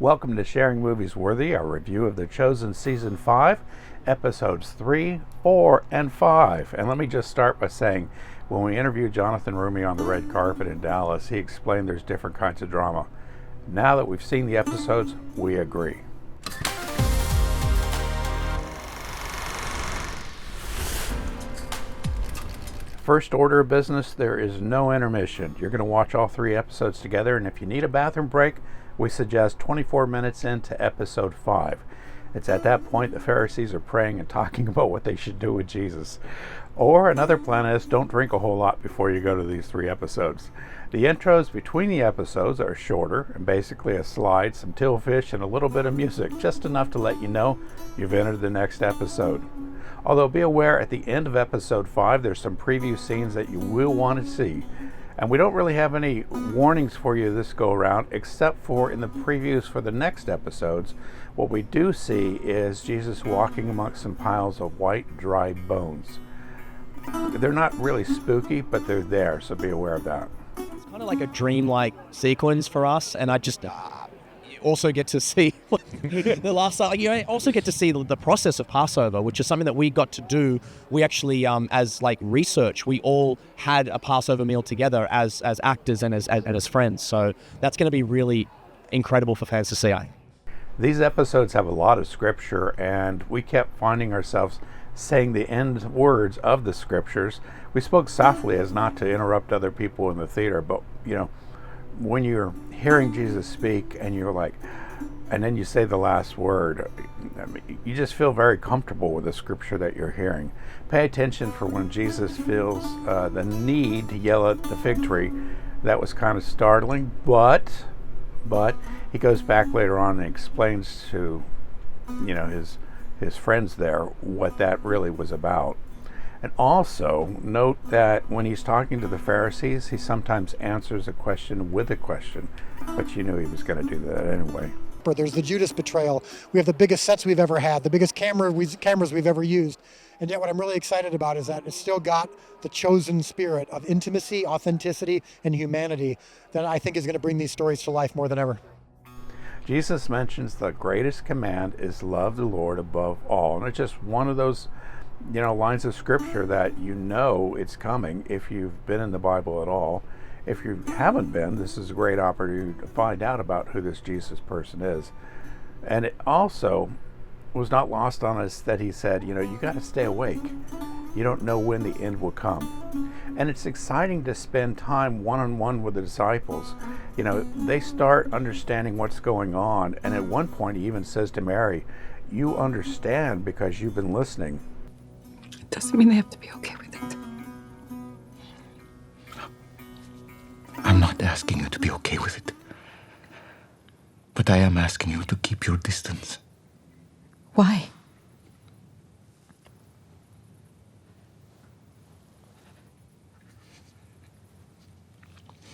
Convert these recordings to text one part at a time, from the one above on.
Welcome to Sharingmoviesworthy, our review of The Chosen Season 5, Episodes 3, 4, and 5. And let me just start by saying, when we interviewed Jonathan Roumie on the red carpet in Dallas, he explained there's different kinds of drama. Now that we've seen the episodes, we agree. First order of business, there is no intermission. You're going to watch all 3 episodes together, and if you need a bathroom break, we suggest 24 minutes into episode 5. It's at that point the Pharisees are praying and talking about what they should do with Jesus. Or another plan is don't drink a whole lot before you go to these 3 episodes. The intros between the episodes are shorter and basically a slide, some tillfish, and a little bit of music, just enough to let you know you've entered the next episode. Although be aware, at the end of episode 5, there's some preview scenes that you will want to see. And we don't really have any warnings for you this go around, except for in the previews for the next episodes. What we do see is Jesus walking amongst some piles of white, dry bones. They're not really spooky, but they're there, so be aware of that. It's kind of like a dreamlike sequence for us, and I just also get to see the last. You also get to see the process of Passover, which is something that we got to do. We actually, as like research, we all had a Passover meal together as actors and as friends. So that's going to be really incredible for fans to see. These episodes have a lot of scripture, and we kept finding ourselves saying the end words of the scriptures. We spoke softly as not to interrupt other people in the theater, but when you're hearing Jesus speak and you're like, and then you say the last word, you just feel very comfortable with the scripture that you're hearing. Pay attention for when Jesus feels the need to yell at the fig tree. That was kind of startling, but he goes back later on and explains to his friends there what that really was about. And also note that when he's talking to the Pharisees, he sometimes answers a question with a question, but you knew he was going to do that anyway. There's the Judas betrayal. We have the biggest sets we've ever had, the biggest cameras we've ever used. And yet what I'm really excited about is that it's still got the chosen spirit of intimacy, authenticity, and humanity that I think is going to bring these stories to life more than ever. Jesus mentions the greatest command is love the Lord above all. And it's just one of those lines of scripture that it's coming if you've been in the Bible at all. If you haven't been, this is a great opportunity to find out about who this Jesus person is. And it also was not lost on us that he said, you got to stay awake. You don't know when the end will come. And it's exciting to spend time one-on-one with the disciples. They start understanding what's going on. And at one point he even says to Mary, you understand because you've been listening. It doesn't mean they have to be okay with it. I'm not asking you to be okay with it. But I am asking you to keep your distance. Why?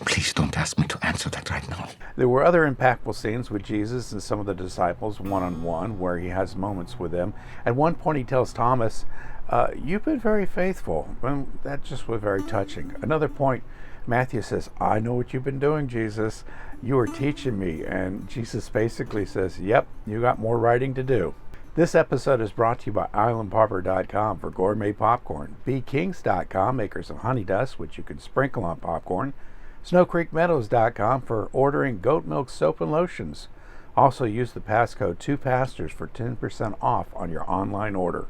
Please don't ask me to answer that right now. There were other impactful scenes with Jesus and some of the disciples one-on-one where he has moments with them. At one point he tells Thomas, you've been very faithful. Well, that just was very touching. Another point, Matthew says, I know what you've been doing, Jesus. You are teaching me. And Jesus basically says, yep, you got more writing to do. This episode is brought to you by islandpopper.com for gourmet popcorn, bkings.com, makers of honey dust, which you can sprinkle on popcorn, snowcreekmeadows.com for ordering goat milk soap and lotions. Also use the passcode 2pastors for 10% off on your online order.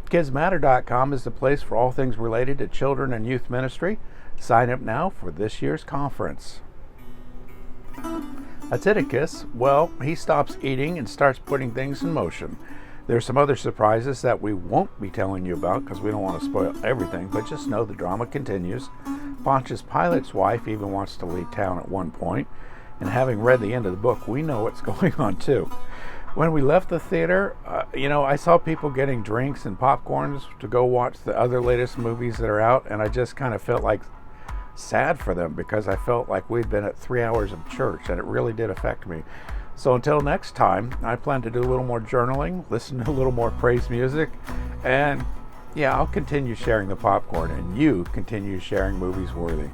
kidsmatter.com is the place for all things related to children and youth ministry. Sign up now for this year's conference. Atticus, well, he stops eating and starts putting things in motion. There's some other surprises that we won't be telling you about because we don't want to spoil everything, but just know the drama continues. Pontius Pilate's wife even wants to leave town at one point, and having read the end of the book, we know what's going on too. When we left the theater, I saw people getting drinks and popcorns to go watch the other latest movies that are out, and I just kind of felt like sad for them because I felt like we'd been at 3 hours of church, and it really did affect me. So until next time, I plan to do a little more journaling, listen to a little more praise music, and I'll continue sharing the popcorn, and you continue sharing Movies Worthy.